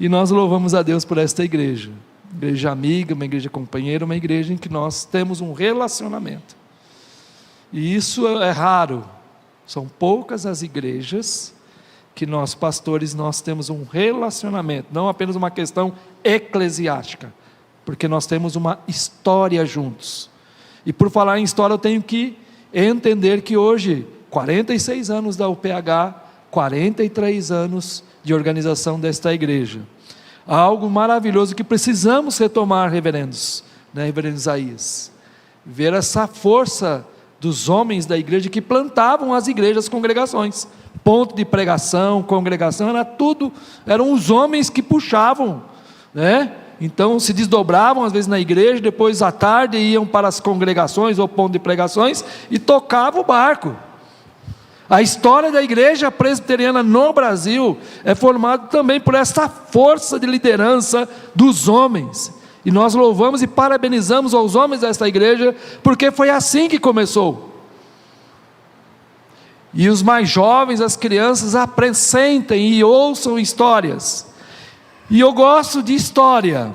E nós louvamos a Deus por esta igreja, igreja amiga, uma igreja companheira, uma igreja em que nós temos um relacionamento, e isso é raro, são poucas as igrejas que nós pastores, nós temos um relacionamento, não apenas uma questão eclesiástica, porque nós temos uma história juntos. E por falar em história, eu tenho que entender que hoje, 46 anos da UPH, 43 anos de organização desta igreja, há algo maravilhoso que precisamos retomar, reverendos, né, reverendo Isaías, ver essa força dos homens da igreja que plantavam as igrejas, as congregações, ponto de pregação, congregação, era tudo, eram os homens que puxavam, né? Então se desdobravam às vezes na igreja, depois à tarde iam para as congregações ou ponto de pregações e tocavam o barco. A história da igreja presbiteriana no Brasil é formada também por essa força de liderança dos homens, e nós louvamos e parabenizamos aos homens desta igreja, porque foi assim que começou. E os mais jovens, as crianças, apresentem e ouçam histórias. E eu gosto de história,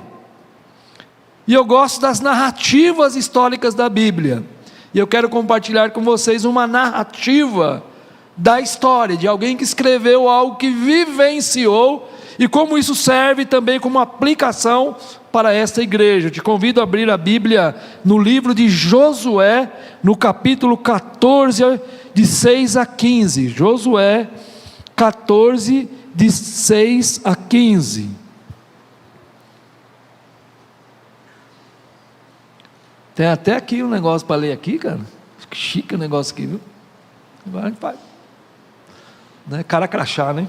e eu gosto das narrativas históricas da Bíblia, e eu quero compartilhar com vocês uma narrativa da história, de alguém que escreveu algo que vivenciou, e como isso serve também como aplicação para esta igreja. Eu te convido a abrir a Bíblia no livro de Josué, no capítulo 14, de 6 a 15, Josué 14, de 6 a 15, tem até aqui um negócio para ler aqui, cara, que chique o negócio aqui, viu? Agora a gente faz, né? Cara crachá, né?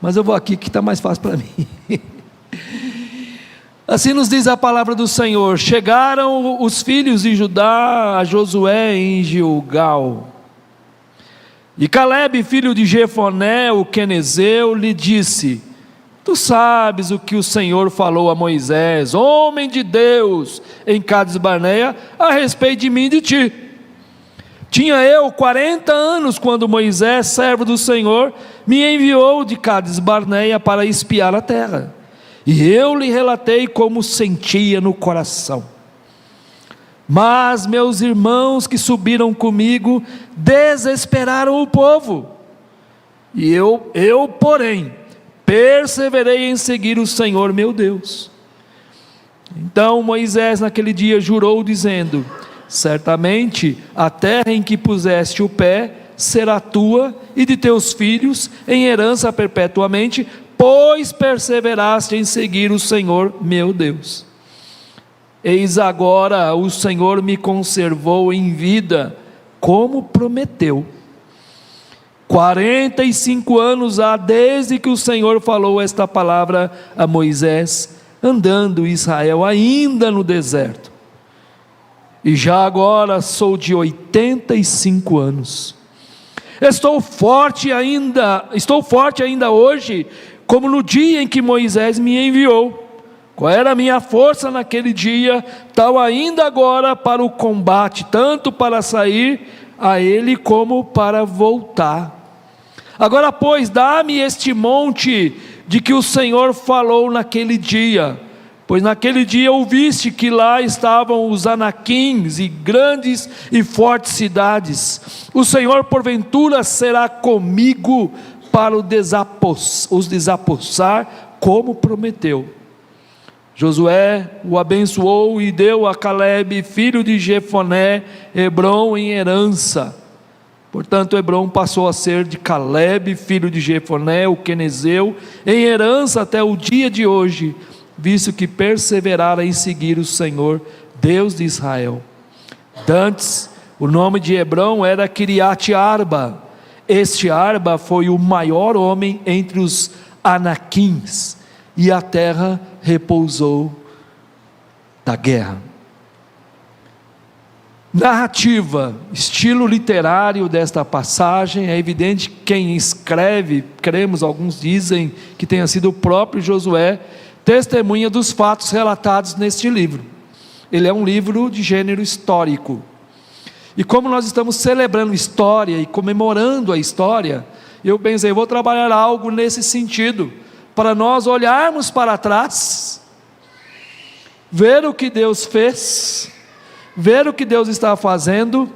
Mas eu vou aqui que está mais fácil para mim. Assim nos diz a palavra do Senhor: chegaram os filhos de Judá a Josué em Gilgal, e Calebe, filho de Jefoné, o quenezeu, lhe disse: tu sabes o que o Senhor falou a Moisés, homem de Deus, em Cades Barneia, a respeito de mim e de ti. Tinha eu 40 anos quando Moisés, servo do Senhor, me enviou de Cades Barneia para espiar a terra, e eu lhe relatei como sentia no coração. Mas meus irmãos que subiram comigo desesperaram o povo, e eu porém perseverei em seguir o Senhor meu Deus. Então Moisés naquele dia jurou dizendo: certamente a terra em que puseste o pé será tua e de teus filhos em herança perpetuamente, pois perseveraste em seguir o Senhor meu Deus. Eis agora o Senhor me conservou em vida, como prometeu. 45 anos há desde que o Senhor falou esta palavra a Moisés, andando Israel ainda no deserto. E já agora sou de 85 anos. Estou forte ainda hoje, como no dia em que Moisés me enviou. Qual era a minha força naquele dia, tal ainda agora para o combate, tanto para sair a ele como para voltar. Agora pois, dá-me este monte de que o Senhor falou naquele dia, pois naquele dia ouviste que lá estavam os anaquins e grandes e fortes cidades. O Senhor porventura será comigo para os desapossar, como prometeu. Josué o abençoou e deu a Calebe, filho de Jefoné, Hebrom em herança. Portanto, Hebrom passou a ser de Calebe, filho de Jefoné, o quenezeu, em herança até o dia de hoje, visto que perseverara em seguir o Senhor, Deus de Israel. Dantes, o nome de Hebrom era Kiriat Arba. Este Arba foi o maior homem entre os anaquins, e a terra repousou da guerra. Narrativa, estilo literário desta passagem. É evidente que quem escreve, cremos, alguns dizem que tenha sido o próprio Josué, testemunha dos fatos relatados neste livro. Ele é um livro de gênero histórico, e como nós estamos celebrando história e comemorando a história, eu pensei, vou trabalhar algo nesse sentido, para nós olharmos para trás, ver o que Deus fez, ver o que Deus está fazendo,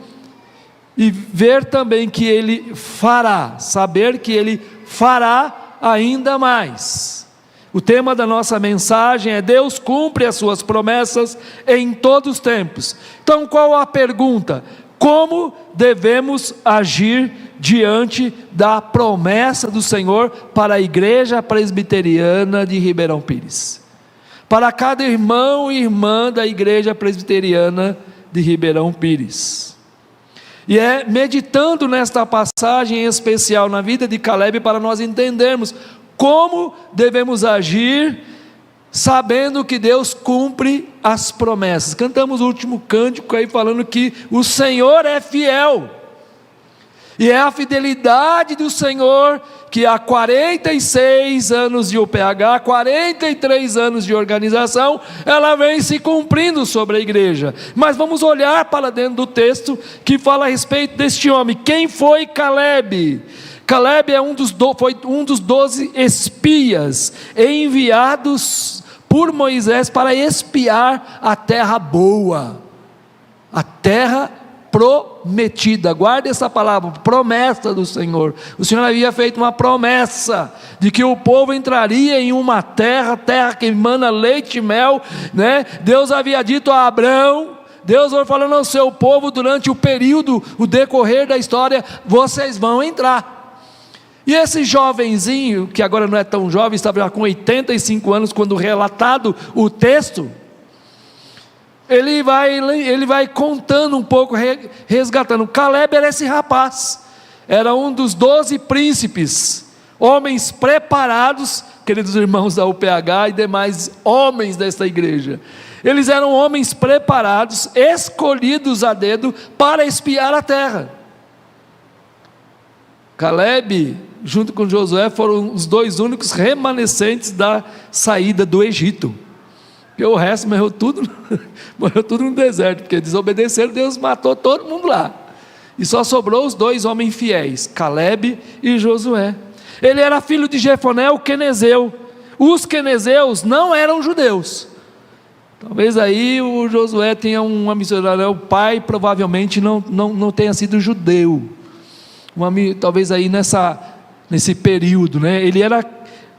e ver também que Ele fará, saber que Ele fará ainda mais. O tema da nossa mensagem é: Deus cumpre as suas promessas em todos os tempos. Então, qual a pergunta? Como devemos agir diante da promessa do Senhor para a Igreja Presbiteriana de Ribeirão Pires? Para cada irmão e irmã da Igreja Presbiteriana de Ribeirão Pires. E é meditando nesta passagem em especial na vida de Caleb para nós entendermos como devemos agir, sabendo que Deus cumpre as promessas. Cantamos o último cântico aí falando que o Senhor é fiel, e é a fidelidade do Senhor que há 46 anos de UPH, 43 anos de organização, ela vem se cumprindo sobre a igreja. Mas vamos olhar para dentro do texto que fala a respeito deste homem. Quem foi Caleb? Caleb foi um dos 12 espias enviados por Moisés para espiar a terra boa, a terra prometida. Guarde essa palavra, promessa do Senhor. O Senhor havia feito uma promessa de que o povo entraria em uma terra que emana leite e mel, né? Deus havia dito a Abraão, Deus foi falando ao seu povo durante o período, o decorrer da história: vocês vão entrar. E esse jovenzinho, que agora não é tão jovem, estava já com 85 anos quando relatado o texto, ele vai contando um pouco, resgatando. Caleb era esse rapaz, era um dos 12 príncipes, homens preparados, queridos irmãos da UPH e demais homens desta igreja. Eles eram homens preparados, escolhidos a dedo para espiar a terra. Caleb, junto com Josué, foram os 2 únicos remanescentes da saída do Egito. Porque o resto morreu tudo no deserto, porque desobedeceram, Deus matou todo mundo lá. E só sobrou os 2 homens fiéis, Caleb e Josué. Ele era filho de Jefoné, o quenezeu. Os quenezeus não eram judeus. Talvez aí o Josué tenha uma missionária, o pai provavelmente não tenha sido judeu. Talvez aí nesse período, né? Ele era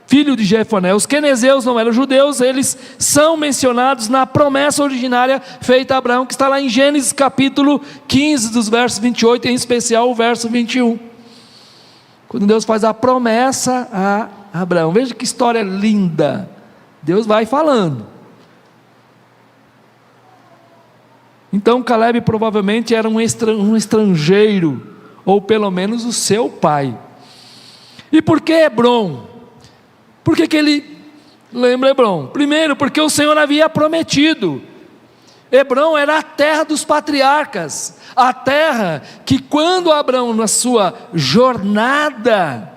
filho de Jefoné. Os quenezeus não eram judeus, eles são mencionados na promessa originária feita a Abraão, que está lá em Gênesis capítulo 15, dos versos 28, em especial o verso 21. Quando Deus faz a promessa a Abraão, veja que história linda, Deus vai falando. Então Caleb provavelmente era um estrangeiro, ou pelo menos o seu pai. E por que Hebrom? Por que ele lembra Hebrom? Primeiro, porque o Senhor havia prometido. Hebrom era a terra dos patriarcas, a terra que quando Abraão, na sua jornada,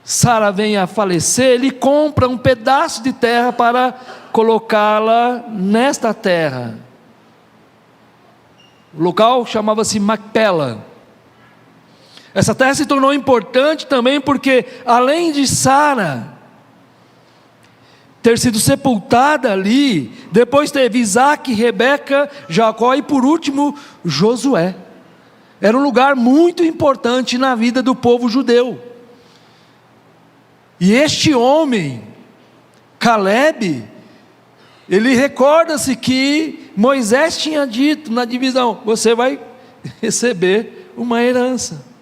Sara vem a falecer, ele compra um pedaço de terra para colocá-la nesta terra. O local chamava-se Macpela. Essa terra se tornou importante também porque, além de Sara ter sido sepultada ali, depois teve Isaac, Rebeca, Jacó e por último Josué. Era um lugar muito importante na vida do povo judeu. E este homem, Caleb, ele recorda-se que Moisés tinha dito na divisão: você vai receber uma herança.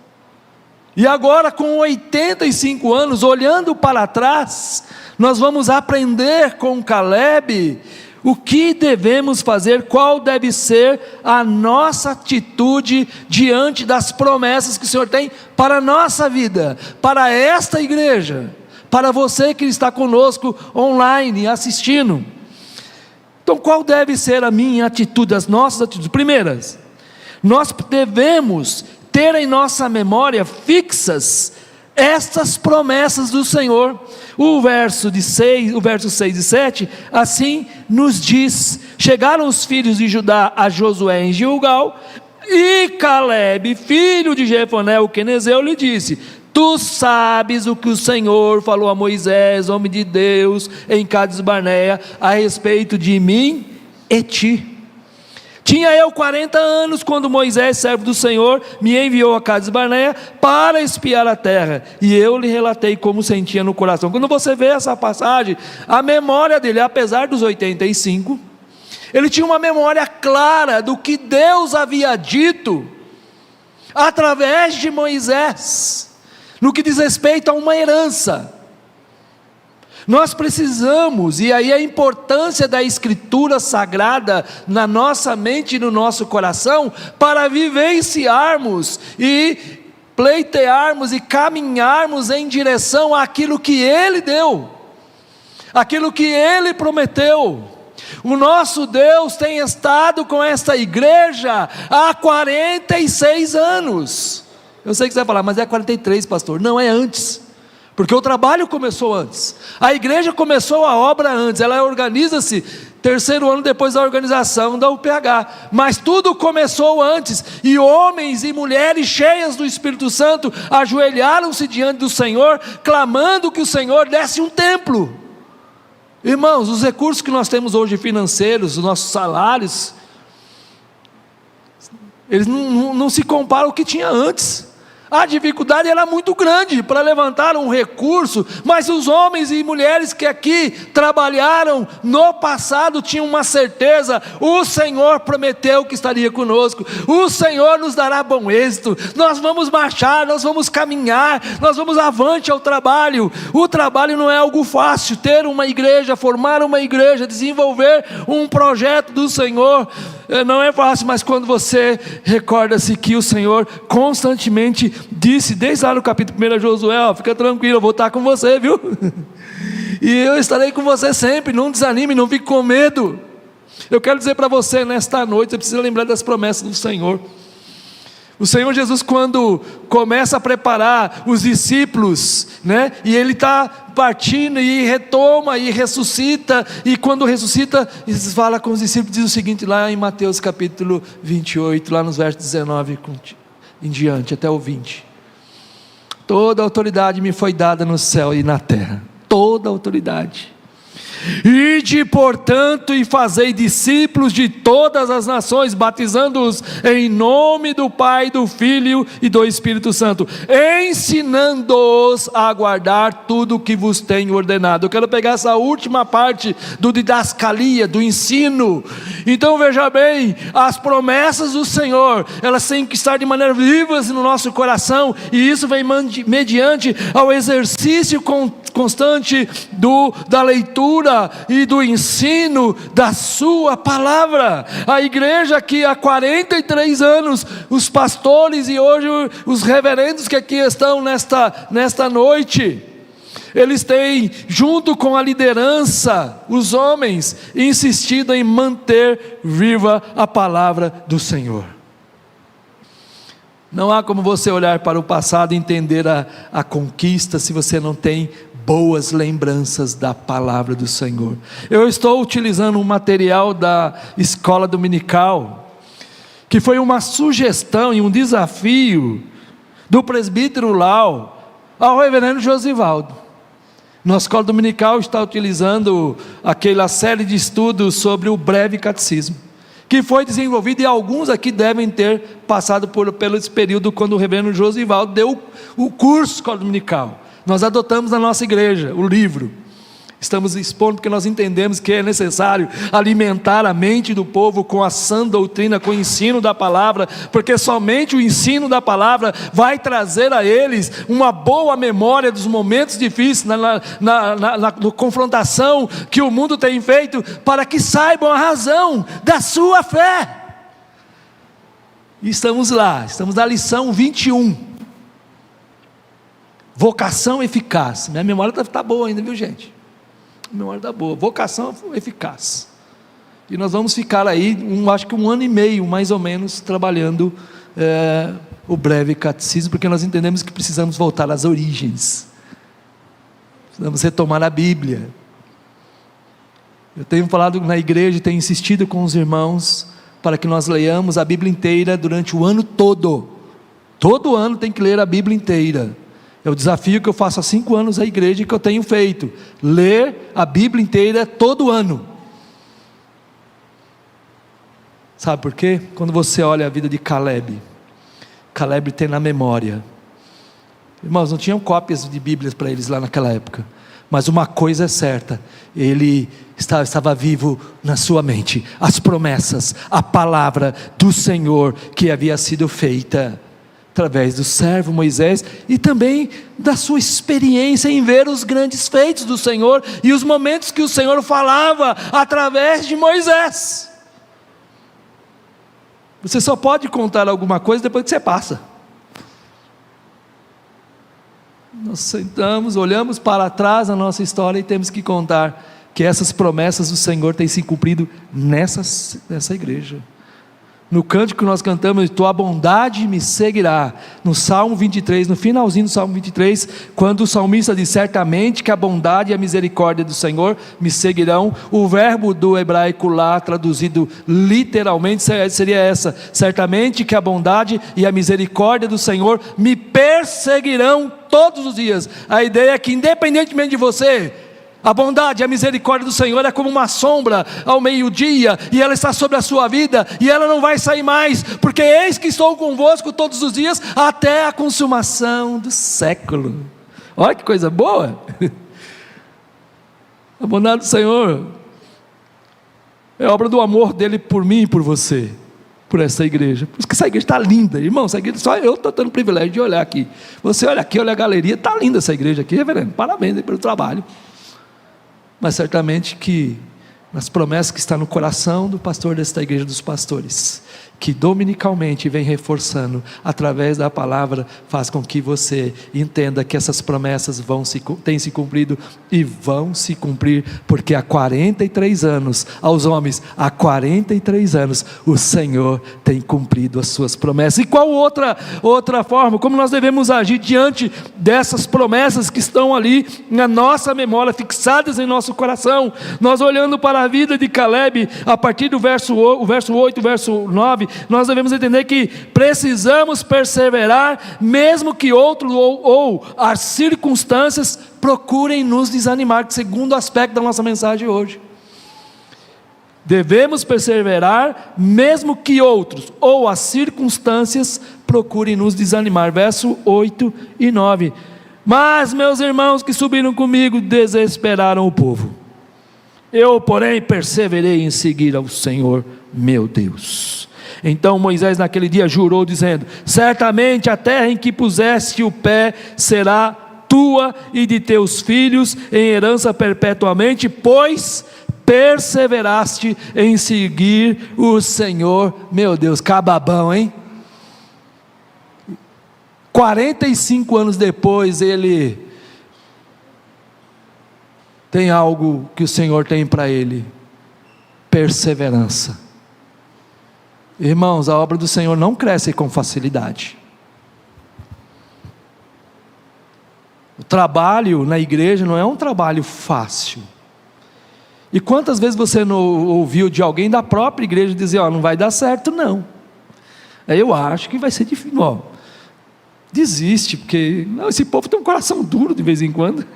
E agora, com 85 anos, olhando para trás, nós vamos aprender com Caleb o que devemos fazer, qual deve ser a nossa atitude diante das promessas que o Senhor tem para a nossa vida, para esta igreja, para você que está conosco online assistindo. Então, qual deve ser a minha atitude, as nossas atitudes? Primeiras, nós devemos ter em nossa memória fixas estas promessas do Senhor. O verso 6 e 7, assim nos diz: chegaram os filhos de Judá a Josué em Gilgal, e Caleb, filho de Jefoné o quenezeu, lhe disse: Tu sabes o que o Senhor falou a Moisés, homem de Deus, em Cádiz Barneia, a respeito de mim e ti. Tinha eu 40 anos quando Moisés, servo do Senhor, me enviou a Cádiz Barneia para espiar a terra, e eu lhe relatei como sentia no coração. Quando você vê essa passagem, a memória dele, apesar dos 85, ele tinha uma memória clara do que Deus havia dito através de Moisés, no que diz respeito a uma herança. Nós precisamos, e aí a importância da Escritura Sagrada na nossa mente e no nosso coração, para vivenciarmos e pleitearmos e caminharmos em direção àquilo que Ele deu, aquilo que Ele prometeu. O nosso Deus tem estado com esta igreja há 46 anos. Eu sei que você vai falar, mas é 43, pastor. Não, é antes. Porque o trabalho começou antes, a igreja começou a obra antes, ela organiza-se terceiro ano depois da organização da UPH, mas tudo começou antes, e homens e mulheres cheias do Espírito Santo ajoelharam-se diante do Senhor, clamando que o Senhor desse um templo. Irmãos, os recursos que nós temos hoje financeiros, os nossos salários, eles não se comparam ao que tinha antes. A dificuldade era muito grande para levantar um recurso, mas os homens e mulheres que aqui trabalharam no passado tinham uma certeza: o Senhor prometeu que estaria conosco, o Senhor nos dará bom êxito, nós vamos marchar, nós vamos caminhar, nós vamos avante ao trabalho. O trabalho não é algo fácil, ter uma igreja, formar uma igreja, desenvolver um projeto do Senhor, não é fácil, mas quando você recorda-se que o Senhor constantemente disse, desde lá no capítulo 1 de Josué, fica tranquilo, eu vou estar com você, viu? E eu estarei com você sempre, não desanime, não fique com medo. Eu quero dizer para você nesta noite, você precisa lembrar das promessas do Senhor. O Senhor Jesus, quando começa a preparar os discípulos, e Ele está partindo e retoma e ressuscita, e quando ressuscita, Ele fala com os discípulos, diz o seguinte lá em Mateus capítulo 28, lá nos versos 19 em diante, até o 20: toda a autoridade me foi dada no céu e na terra, toda a autoridade. Ide, portanto, e fazei discípulos de todas as nações, batizando-os em nome do Pai, do Filho e do Espírito Santo, ensinando-os a guardar tudo o que vos tenho ordenado. Eu quero pegar essa última parte do didascalia, do ensino. Então veja bem, as promessas do Senhor, elas têm que estar de maneira vivas no nosso coração, e isso vem mediante ao exercício constante da leitura e do ensino da sua palavra. A igreja que há 43 anos, os pastores e hoje os reverendos que aqui estão nesta noite, eles têm, junto com a liderança, os homens, insistido em manter viva a palavra do Senhor. Não há como você olhar para o passado e entender a conquista se você não tem boas lembranças da palavra do Senhor. Eu estou utilizando um material da escola dominical, que foi uma sugestão e um desafio do presbítero Lau ao reverendo Josivaldo. Nossa escola dominical está utilizando aquela série de estudos sobre o breve catecismo, que foi desenvolvido, e alguns aqui devem ter passado pelo esse período quando o reverendo Josivaldo deu o curso escola dominical. Nós adotamos na nossa igreja o livro, estamos expondo porque nós entendemos que é necessário alimentar a mente do povo com a sã doutrina, com o ensino da palavra, porque somente o ensino da palavra vai trazer a eles uma boa memória dos momentos difíceis, na confrontação que o mundo tem feito, para que saibam a razão da sua fé. E estamos na lição 21. Vocação eficaz. Minha memória está boa ainda, viu, gente? A memória está boa. Vocação eficaz. E nós vamos ficar aí, acho que 1 ano e meio, mais ou menos, trabalhando o breve catecismo, porque nós entendemos que precisamos voltar às origens. Precisamos retomar a Bíblia. Eu tenho falado na igreja, tenho insistido com os irmãos, para que nós leiamos a Bíblia inteira durante o ano todo. Todo ano tem que ler a Bíblia inteira. É o desafio que eu faço há 5 anos à igreja e que eu tenho feito: ler a Bíblia inteira todo ano. Sabe por quê? Quando você olha a vida de Caleb tem na memória. Irmãos, não tinham cópias de Bíblias para eles lá naquela época, mas uma coisa é certa: ele estava vivo na sua mente, as promessas, a palavra do Senhor que havia sido feita através do servo Moisés, e também da sua experiência em ver os grandes feitos do Senhor, e os momentos que o Senhor falava através de Moisés. Você só pode contar alguma coisa depois que você passa. Nós sentamos, olhamos para trás na nossa história e temos que contar que essas promessas do Senhor têm se cumprido nessa igreja. No cântico que nós cantamos, tua bondade me seguirá, no Salmo 23, no finalzinho do Salmo 23, quando o salmista diz: certamente que a bondade e a misericórdia do Senhor me seguirão. O verbo do hebraico lá, traduzido literalmente, seria essa: certamente que a bondade e a misericórdia do Senhor me perseguirão todos os dias. A ideia é que, independentemente de você, a bondade e a misericórdia do Senhor é como uma sombra ao meio-dia, e ela está sobre a sua vida, e ela não vai sair mais, porque eis que estou convosco todos os dias, até a consumação do século. Olha que coisa boa! A bondade do Senhor é obra do amor dele por mim e por você, por essa igreja. Por isso que essa igreja está linda, irmão. Essa igreja, só eu estou tendo o privilégio de olhar aqui. Você olha aqui, olha a galeria, está linda essa igreja aqui, reverendo. Parabéns aí pelo trabalho. Mas certamente que nas promessas que está no coração do pastor desta igreja dos pastores, que dominicalmente vem reforçando através da palavra, faz com que você entenda que essas promessas têm se cumprido e vão se cumprir, porque há 43 anos, aos homens, há 43 anos, o Senhor tem cumprido as suas promessas. E qual outra forma, como nós devemos agir diante dessas promessas que estão ali na nossa memória, fixadas em nosso coração? Nós olhando para a vida de Caleb, a partir do verso 8, verso 9, nós devemos entender que precisamos perseverar, mesmo que outros ou as circunstâncias procurem nos desanimar, segundo aspecto da nossa mensagem hoje. Devemos perseverar, mesmo que outros ou as circunstâncias procurem nos desanimar. Verso 8 e 9. Mas meus irmãos que subiram comigo desesperaram o povo. Eu, porém, perseverei em seguir ao Senhor meu Deus. Então Moisés naquele dia jurou, dizendo: certamente a terra em que puseste o pé será tua e de teus filhos em herança perpetuamente, pois perseveraste em seguir o Senhor meu Deus. Cababão, hein? 45 anos depois, ele tem algo que o Senhor tem para ele: perseverança. Irmãos, a obra do Senhor não cresce com facilidade. O trabalho na igreja não é um trabalho fácil. E quantas vezes você não ouviu de alguém da própria igreja dizer: não vai dar certo não, eu acho que vai ser difícil, desiste, porque esse povo tem um coração duro de vez em quando.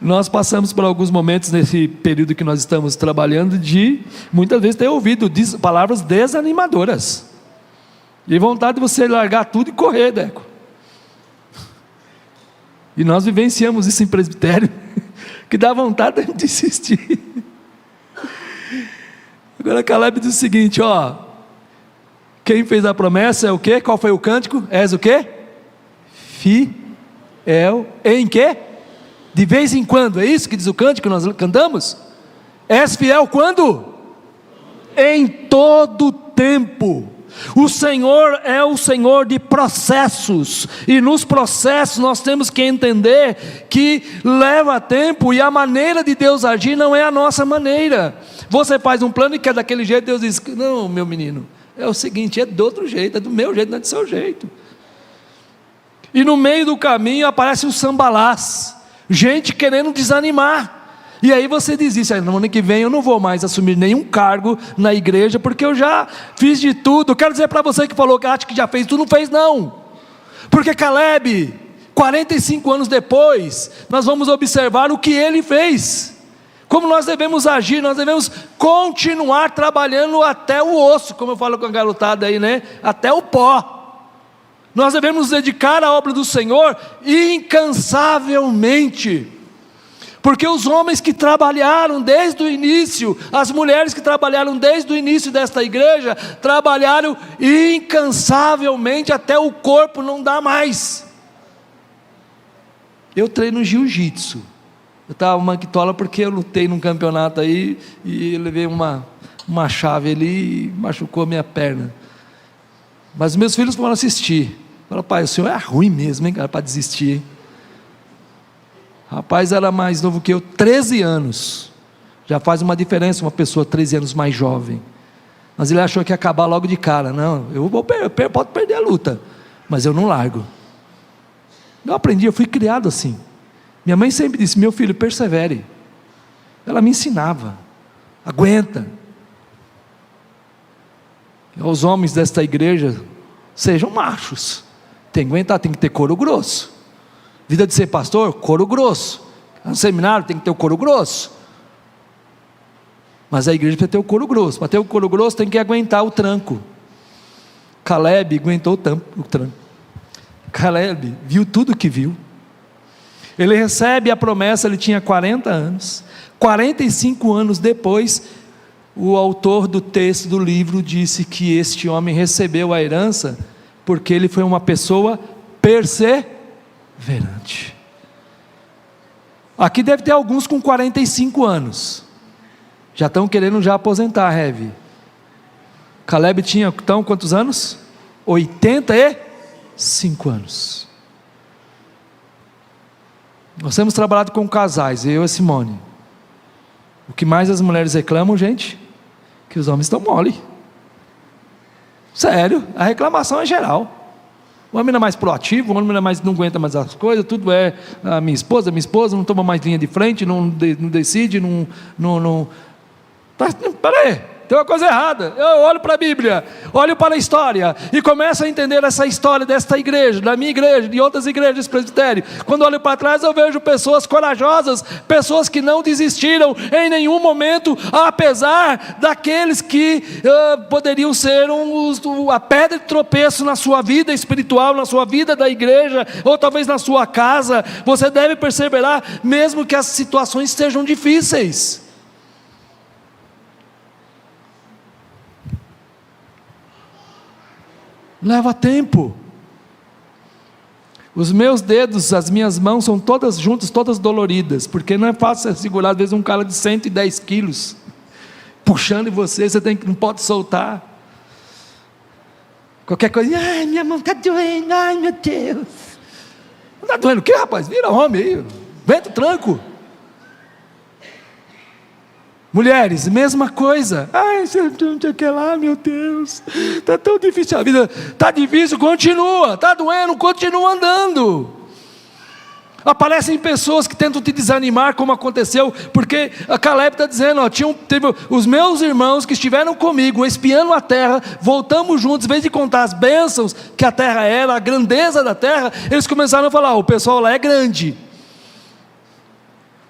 Nós passamos por alguns momentos nesse período que nós estamos trabalhando, de muitas vezes ter ouvido palavras desanimadoras, e vontade de você largar tudo e correr, Deco. E nós vivenciamos isso em presbitério, que dá vontade de desistir. Agora Caleb diz o seguinte: quem fez a promessa é o quê? Qual foi o cântico? És o quê? Fiel em quê? De vez em quando, é isso que diz o cântico que nós cantamos? És fiel quando? Em todo tempo. O Senhor é o Senhor de processos, e nos processos nós temos que entender que leva tempo, e a maneira de Deus agir não é a nossa maneira. Você faz um plano e quer daquele jeito, Deus diz: não, meu menino, é o seguinte, é do outro jeito, é do meu jeito, não é do seu jeito. E no meio do caminho aparece um sambalás, gente querendo desanimar, e aí você diz isso: no ano que vem eu não vou mais assumir nenhum cargo na igreja, porque eu já fiz de tudo. Eu quero dizer para você que falou que acha que já fez tudo, não fez não, Porque Caleb, 45 anos depois, nós vamos observar o que ele fez. Como nós devemos agir, nós devemos continuar trabalhando até o osso, como eu falo com a garotada aí, né? Até o pó. Nós devemos nos dedicar à obra do Senhor incansavelmente. Porque os homens que trabalharam desde o início, as mulheres que trabalharam desde o início desta igreja, trabalharam incansavelmente até o corpo não dar mais. Eu treino jiu-jitsu. Eu estava manquitola porque eu lutei num campeonato aí e levei uma chave ali e machucou a minha perna. Mas meus filhos foram assistir. Falaram, pai, o senhor é ruim mesmo, hein, cara, para desistir, hein? Rapaz era mais novo que eu, 13 anos. Já faz uma diferença uma pessoa 13 anos mais jovem. Mas ele achou que ia acabar logo de cara. Não, eu posso perder a luta, mas eu não largo. Eu aprendi, eu fui criado assim. Minha mãe sempre disse, meu filho, persevere. Ela me ensinava, aguenta. E aos homens desta igreja, sejam machos. Tem que aguentar, tem que ter couro grosso. Vida de ser pastor, couro grosso. No seminário tem que ter o couro grosso. Mas a igreja precisa ter o couro grosso. Para ter o couro grosso tem que aguentar o tranco. Caleb aguentou o tranco. Caleb viu tudo que viu. Ele recebe a promessa, ele tinha 40 anos. 45 anos depois, o autor do texto do livro disse que este homem recebeu a herança porque ele foi uma pessoa perseverante. Aqui deve ter alguns com 45 anos. Já estão querendo já aposentar, Heavy. Caleb tinha, então, quantos anos? 85 anos. Nós temos trabalhado com casais, eu e a Simone. O que mais as mulheres reclamam, gente? Que os homens estão mole. Sério, a reclamação é geral. O homem não é mais proativo, o homem não, não aguenta mais as coisas, tudo é a minha esposa não toma mais linha de frente, não decide, peraí, tem uma coisa errada. Eu olho para a Bíblia, olho para a história e começo a entender essa história desta igreja, da minha igreja, de outras igrejas presbitério. Quando olho para trás eu vejo pessoas corajosas, pessoas que não desistiram em nenhum momento, apesar daqueles que poderiam ser a pedra de tropeço na sua vida espiritual, na sua vida da igreja, ou talvez na sua casa. Você deve perseverar mesmo que as situações sejam difíceis. Leva tempo. Os meus dedos, as minhas mãos são todas juntas, todas doloridas, porque não é fácil segurar, às vezes, um cara de 110 quilos, puxando em você, não pode soltar. Qualquer coisa, ai, minha mão está doendo, ai meu Deus. Não está doendo o quê, rapaz? Vira homem aí, vento tranco. Mulheres, mesma coisa. Ai, você não sei o que lá, meu Deus. Está tão difícil a vida. Está difícil, continua. Está doendo, continua andando. Aparecem pessoas que tentam te desanimar, como aconteceu, porque a Caleb está dizendo, teve os meus irmãos que estiveram comigo, espiando a terra, voltamos juntos, em vez de contar as bênçãos que a terra era, a grandeza da terra, eles começaram a falar, o pessoal lá é grande.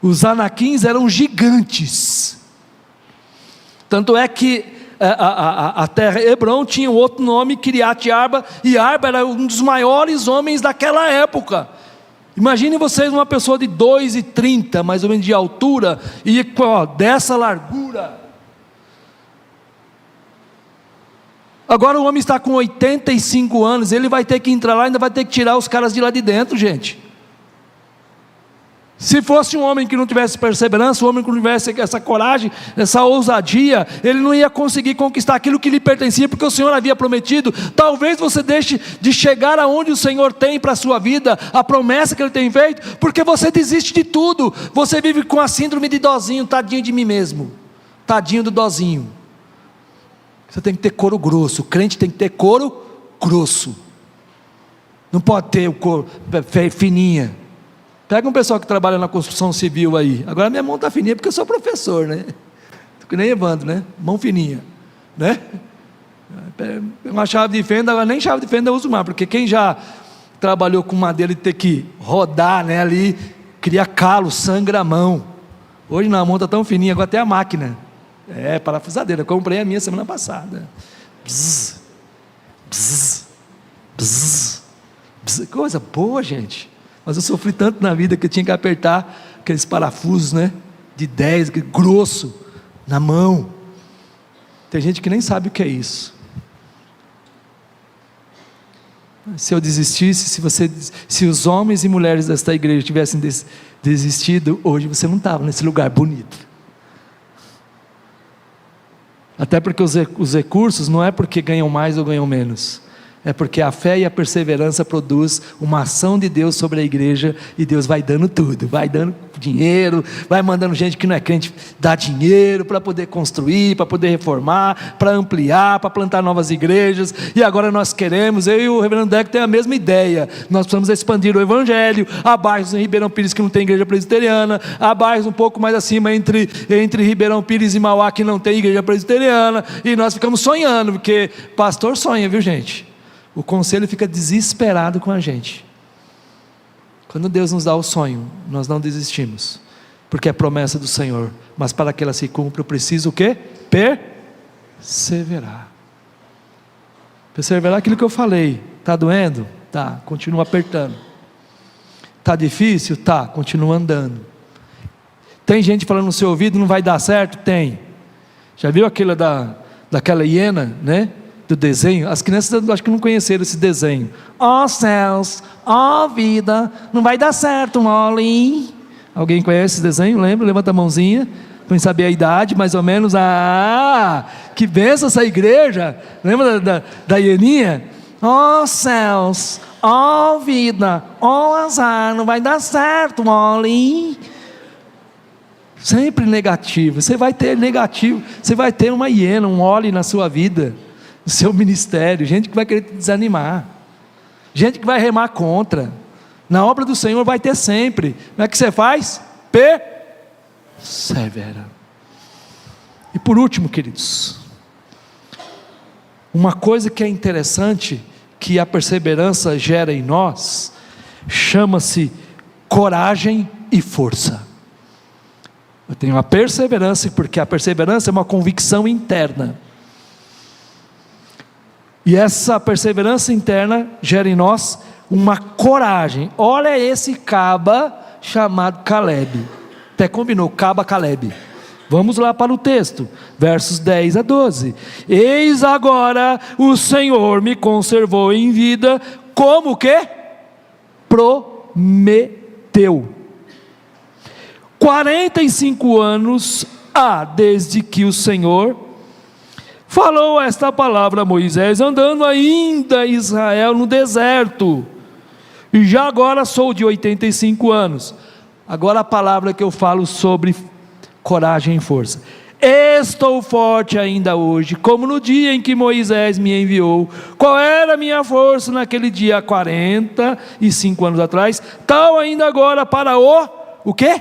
Os anaquins eram gigantes. Tanto é que a terra Hebron tinha outro nome, Kiriat Arba, e Arba era um dos maiores homens daquela época. Imagine vocês uma pessoa de 2,30 mais ou menos de altura, e dessa largura. Agora o homem está com 85 anos, ele vai ter que entrar lá, ainda vai ter que tirar os caras de lá de dentro, gente. Se fosse um homem que não tivesse perseverança, um homem que não tivesse essa coragem, essa ousadia, ele não ia conseguir conquistar aquilo que lhe pertencia, porque o Senhor havia prometido. Talvez você deixe de chegar aonde o Senhor tem para a sua vida, a promessa que Ele tem feito, porque você desiste de tudo. Você vive com a síndrome de dozinho, tadinho de mim mesmo, tadinho do dozinho. Você tem que ter couro grosso, o crente tem que ter couro grosso, não pode ter o couro fininha. Pega um pessoal que trabalha na construção civil aí. Agora minha mão está fininha porque eu sou professor, né? Que nem Evandro, né? Mão fininha, né? Uma chave de fenda, agora nem chave de fenda eu uso mais, porque quem já trabalhou com madeira e ter que rodar, né, ali, cria calo, sangra a mão. Hoje na mão está tão fininha, agora até a máquina. Parafusadeira, eu comprei a minha semana passada. Bzz, bzz, bzz, bzz. Coisa boa, gente. Mas eu sofri tanto na vida que eu tinha que apertar aqueles parafusos, né, de 10, grosso, na mão. Tem gente que nem sabe o que é isso. Se eu desistisse, se os homens e mulheres desta igreja tivessem desistido, hoje você não estava nesse lugar bonito. Até porque os recursos não é porque ganham mais ou ganham menos, é porque a fé e a perseverança produz uma ação de Deus sobre a igreja, e Deus vai dando tudo, vai dando dinheiro, vai mandando gente que não é crente dar dinheiro para poder construir, para poder reformar, para ampliar, para plantar novas igrejas. E agora nós queremos, eu e o reverendo Deco tem a mesma ideia, nós precisamos expandir o evangelho. Há bairros em Ribeirão Pires que não tem igreja presbiteriana, há bairros um pouco mais acima entre Ribeirão Pires e Mauá que não tem igreja presbiteriana, e nós ficamos sonhando, porque pastor sonha, viu gente? O conselho fica desesperado com a gente. Quando Deus nos dá o sonho, nós não desistimos, porque é promessa do Senhor, mas para que ela se cumpra, eu preciso o quê? Perseverar. Perseverar aquilo que eu falei. Está doendo? Tá, continua apertando. Está difícil? Tá, continua andando. Tem gente falando no seu ouvido, não vai dar certo? Tem. Já viu aquela daquela hiena, né? Do desenho? As crianças acho que não conheceram esse desenho. Ó céus, ó vida, não vai dar certo, Molly. Alguém conhece esse desenho? Lembra? Levanta a mãozinha, para saber a idade, mais ou menos. Que benção essa igreja. Lembra da hieninha? Ó céus, ó vida, ó azar, não vai dar certo, Molly. Sempre negativo. Você vai ter negativo, você vai ter uma hiena, um Molly na sua vida, no seu ministério, gente que vai querer te desanimar, gente que vai remar contra. Na obra do Senhor vai ter sempre. Como é que você faz? Persevera. E por último, queridos, uma coisa que é interessante, que a perseverança gera em nós, chama-se coragem e força. Eu tenho a perseverança, porque a perseverança é uma convicção interna, e essa perseverança interna gera em nós uma coragem. Olha esse caba chamado Caleb. Até combinou, caba Caleb. Vamos lá para o texto, versos 10 a 12. Eis agora o Senhor me conservou em vida, como o quê? Prometeu. 45 anos há desde que o Senhor falou esta palavra a Moisés, andando ainda Israel no deserto, e já agora sou de 85 anos. Agora a palavra que eu falo sobre coragem e força. Estou forte ainda hoje, como no dia em que Moisés me enviou. Qual era a minha força naquele dia, 45 anos atrás? Tal ainda agora para o quê?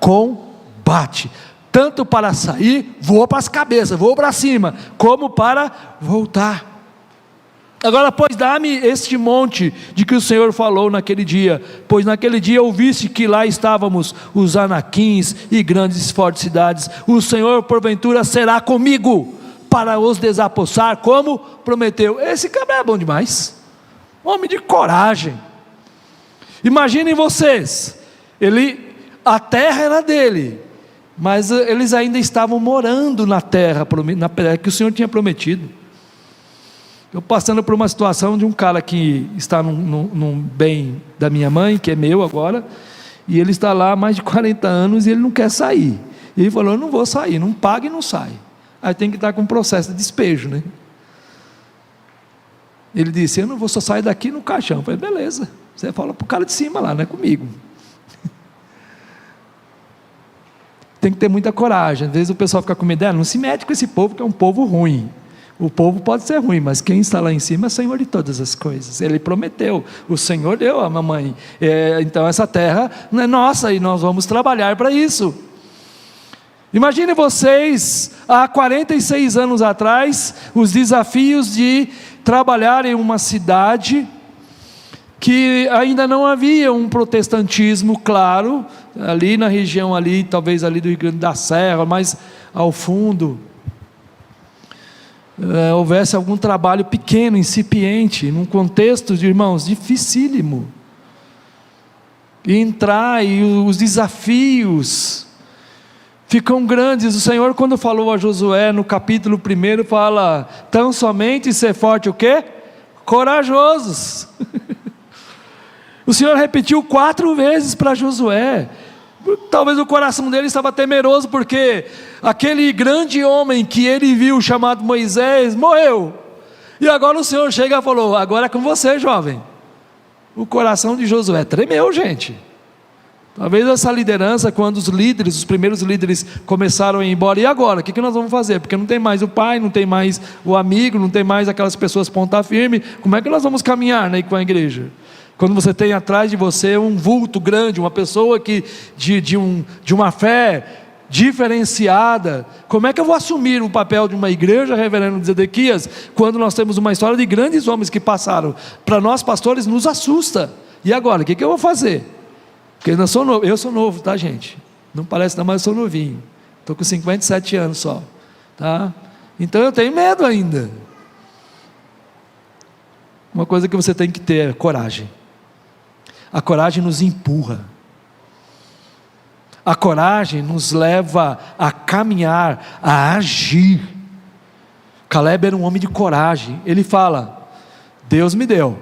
Combate. Tanto para sair, vou para as cabeças, vou para cima, como para voltar. Agora, pois dá-me este monte de que o Senhor falou naquele dia, pois naquele dia ouviste que lá estávamos os anaquins e grandes e fortes cidades. O Senhor porventura será comigo para os desapossar, como prometeu. Esse cabra é bom demais, homem de coragem. Imaginem vocês, a terra era dele, mas eles ainda estavam morando na terra que o Senhor tinha prometido. Eu passando por uma situação de um cara que está num bem da minha mãe, que é meu agora, e ele está lá há mais de 40 anos e ele não quer sair. E ele falou: eu não vou sair, não paga e não sai. Aí tem que estar com um processo de despejo, né? Ele disse: eu não vou, só sair daqui no caixão. Eu falei: beleza, você fala para o cara de cima lá, não é comigo. Tem que ter muita coragem. Às vezes o pessoal fica com medo, não se mete com esse povo, que é um povo ruim. O povo pode ser ruim, mas quem está lá em cima é o Senhor de todas as coisas. Ele prometeu, o Senhor deu a mamãe. Então essa terra não é nossa, e nós vamos trabalhar para isso. Imagine vocês, há 46 anos atrás, os desafios de trabalhar em uma cidade que ainda não havia um protestantismo claro, ali na região ali, talvez ali do Rio Grande da Serra, mais ao fundo, houvesse algum trabalho pequeno, incipiente, num contexto, de irmãos, dificílimo, e entrar, e os desafios ficam grandes. O Senhor, quando falou a Josué, no capítulo 1, fala, tão somente ser forte o quê? Corajosos. O Senhor repetiu 4 vezes para Josué. Talvez o coração dele estava temeroso, porque aquele grande homem que ele viu, chamado Moisés, morreu, e agora o Senhor chega e falou, agora é com você, jovem. O coração de Josué tremeu, gente. Talvez essa liderança, quando os primeiros líderes começaram a ir embora, e agora? O que nós vamos fazer? Porque não tem mais o pai, não tem mais o amigo, não tem mais aquelas pessoas ponta firme, como é que nós vamos caminhar, né, com a igreja? Quando você tem atrás de você um vulto grande, uma pessoa que de uma fé diferenciada, como é que eu vou assumir o papel de uma igreja, reverendo Zedequias, quando nós temos uma história de grandes homens que passaram? Para nós pastores nos assusta. E agora, o que eu vou fazer? Porque eu sou novo, tá, gente? Não parece não, mas eu sou novinho, estou com 57 anos só, tá? Então eu tenho medo ainda. Uma coisa que você tem que ter é coragem. A coragem nos empurra. A coragem nos leva a caminhar, a agir. Caleb era um homem de coragem. Ele fala, Deus me deu,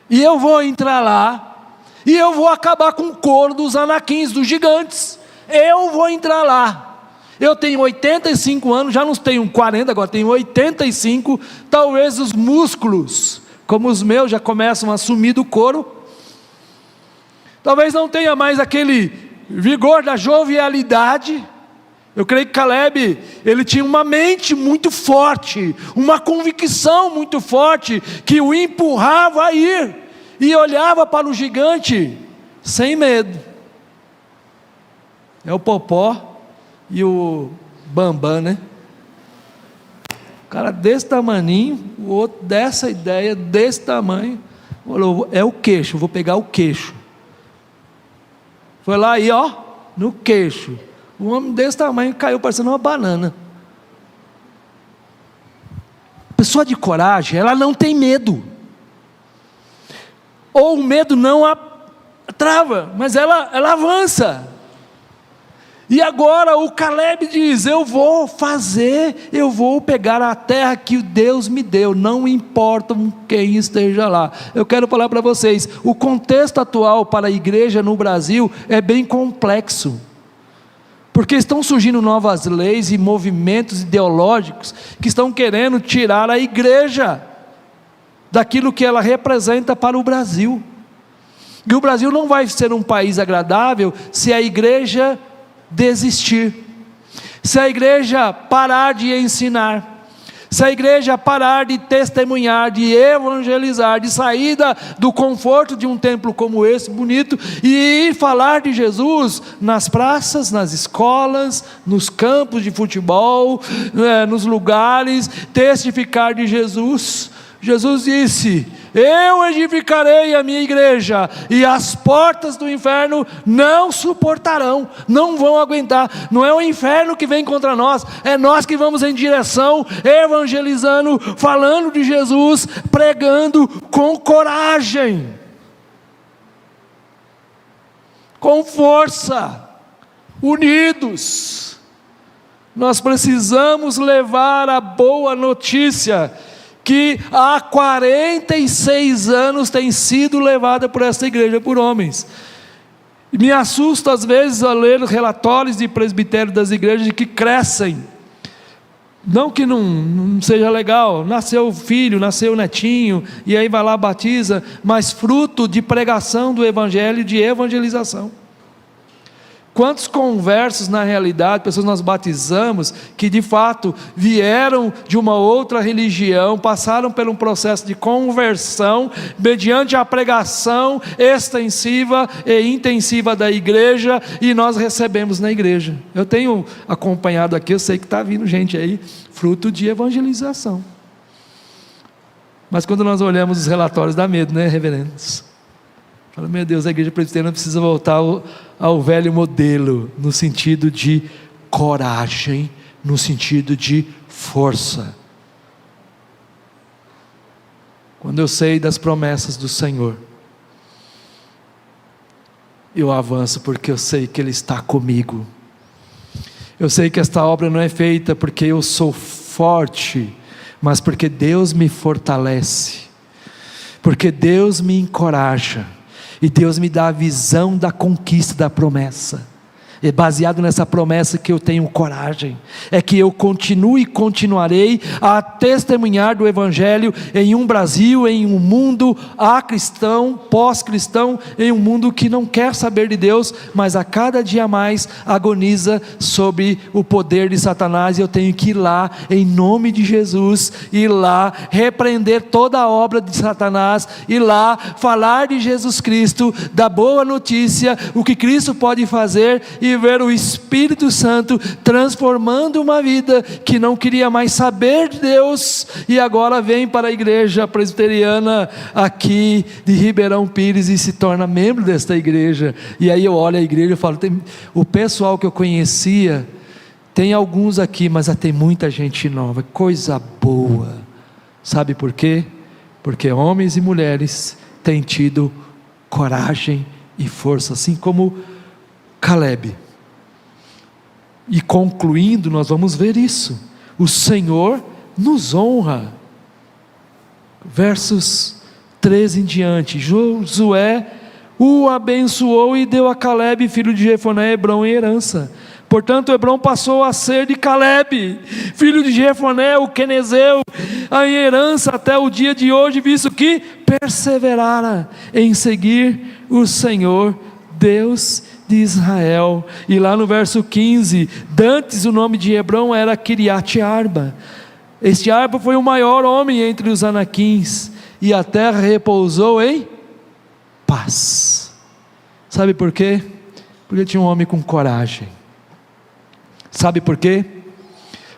e eu vou entrar lá, e eu vou acabar com o coro dos anaquins, dos gigantes. Eu vou entrar lá. Eu tenho 85 anos, já não tenho 40, agora tenho 85. Talvez os músculos, como os meus, já começam a sumir do couro. Talvez não tenha mais aquele vigor da jovialidade. Eu creio que Caleb, ele tinha uma mente muito forte, uma convicção muito forte, que o empurrava a ir, e olhava para o gigante sem medo. É o Popó e o Bambam, né? O cara desse tamaninho, o outro dessa ideia, desse tamanho, falou, é o queixo, vou pegar o queixo. Foi lá e ó, no queixo. Um homem desse tamanho caiu parecendo uma banana. Pessoa de coragem, ela não tem medo. Ou o medo não a trava, mas ela avança. E agora o Caleb diz, eu vou pegar a terra que Deus me deu, não importa quem esteja lá. Eu quero falar para vocês, o contexto atual para a igreja no Brasil é bem complexo, porque estão surgindo novas leis e movimentos ideológicos que estão querendo tirar a igreja daquilo que ela representa para o Brasil. E o Brasil não vai ser um país agradável se a igreja desistir, se a igreja parar de ensinar, se a igreja parar de testemunhar, de evangelizar, de sair do conforto de um templo como esse, bonito, e ir falar de Jesus nas praças, nas escolas, nos campos de futebol, nos lugares, testificar de Jesus. Jesus disse, eu edificarei a minha igreja, e as portas do inferno não suportarão, não vão aguentar. Não é o inferno que vem contra nós, é nós que vamos em direção, evangelizando, falando de Jesus, pregando com coragem, com força, unidos. Nós precisamos levar a boa notícia, que há 46 anos tem sido levada por essa igreja, por homens. Me assusta às vezes a ler relatórios de presbitério das igrejas que crescem, não que não seja legal, nasceu filho, nasceu netinho, e aí vai lá, batiza, mas fruto de pregação do evangelho, de evangelização. Quantos conversos na realidade, pessoas nós batizamos, que de fato vieram de uma outra religião, passaram por um processo de conversão, mediante a pregação extensiva e intensiva da igreja, e nós recebemos na igreja. Eu tenho acompanhado aqui, eu sei que está vindo gente aí, fruto de evangelização. Mas quando nós olhamos os relatórios, dá medo, né, reverendos? Fala, meu Deus, a igreja presbiteriana precisa voltar ao velho modelo, no sentido de coragem, no sentido de força. Quando eu sei das promessas do Senhor, eu avanço porque eu sei que Ele está comigo. Eu sei que esta obra não é feita porque eu sou forte, mas porque Deus me fortalece, porque Deus me encoraja, e Deus me dá a visão da conquista da promessa. É baseado nessa promessa que eu tenho coragem, é que eu continuo e continuarei a testemunhar do Evangelho em um Brasil, em um mundo acristão, pós-cristão, em um mundo que não quer saber de Deus, mas a cada dia mais agoniza sobre o poder de Satanás, e eu tenho que ir lá, em nome de Jesus, ir lá, repreender toda a obra de Satanás, ir lá, falar de Jesus Cristo, da boa notícia, o que Cristo pode fazer, e ver o Espírito Santo transformando uma vida que não queria mais saber de Deus, e agora vem para a igreja presbiteriana aqui de Ribeirão Pires e se torna membro desta igreja. E aí eu olho a igreja e falo, o pessoal que eu conhecia, tem alguns aqui, mas tem muita gente nova, coisa boa. Sabe por quê? Porque homens e mulheres têm tido coragem e força, assim como Caleb. E concluindo, nós vamos ver isso, o Senhor nos honra. Versos 13 em diante, Josué o abençoou e deu a Caleb, filho de Jefoné, Hebrom em herança. Portanto, Hebrom passou a ser de Caleb, filho de Jefoné, o quenezeu, em herança até o dia de hoje, visto que perseverara em seguir o Senhor, Deus de Israel. E lá no verso 15, dantes o nome de Hebrom era Kiriat Arba. Este Arba foi o maior homem entre os anaquins, e a terra repousou em paz. Sabe por quê? Porque tinha um homem com coragem. Sabe por quê?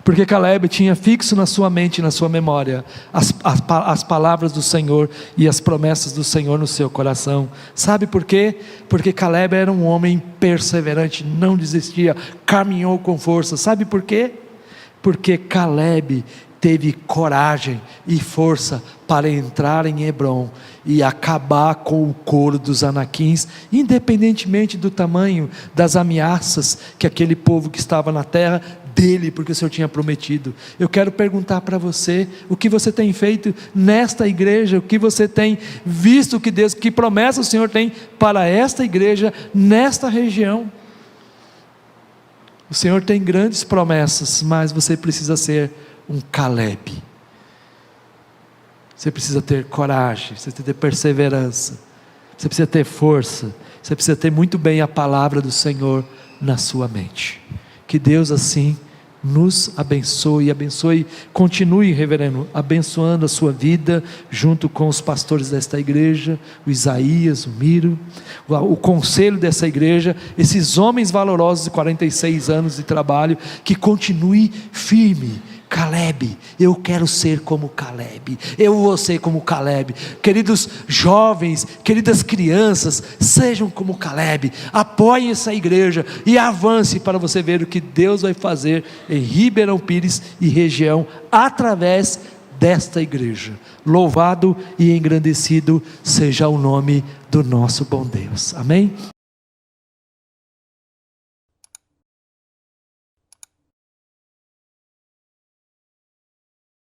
Porque Caleb tinha fixo na sua mente e na sua memória as palavras do Senhor e as promessas do Senhor no seu coração. Sabe por quê? Porque Caleb era um homem perseverante, não desistia, caminhou com força. Sabe por quê? Porque Caleb teve coragem e força para entrar em Hebrom e acabar com o coro dos anaquins, independentemente do tamanho das ameaças que aquele povo que estava na terra dele, porque o Senhor tinha prometido. Eu quero perguntar para você, o que você tem feito nesta igreja, o que você tem visto que promessa o Senhor tem para esta igreja, nesta região. O Senhor tem grandes promessas, mas você precisa ser um Caleb. Você precisa ter coragem, você precisa ter perseverança, você precisa ter força, você precisa ter muito bem a palavra do Senhor na sua mente. Que Deus assim nos abençoe, continue, reverendo, abençoando a sua vida, junto com os pastores desta igreja, o Isaías, o Miro, o conselho dessa igreja, esses homens valorosos de 46 anos de trabalho, que continue firme. Caleb, eu quero ser como Caleb, eu vou ser como Caleb. Queridos jovens, queridas crianças, sejam como Caleb, apoiem essa igreja e avance para você ver o que Deus vai fazer em Ribeirão Pires e região, através desta igreja. Louvado e engrandecido seja o nome do nosso bom Deus, amém?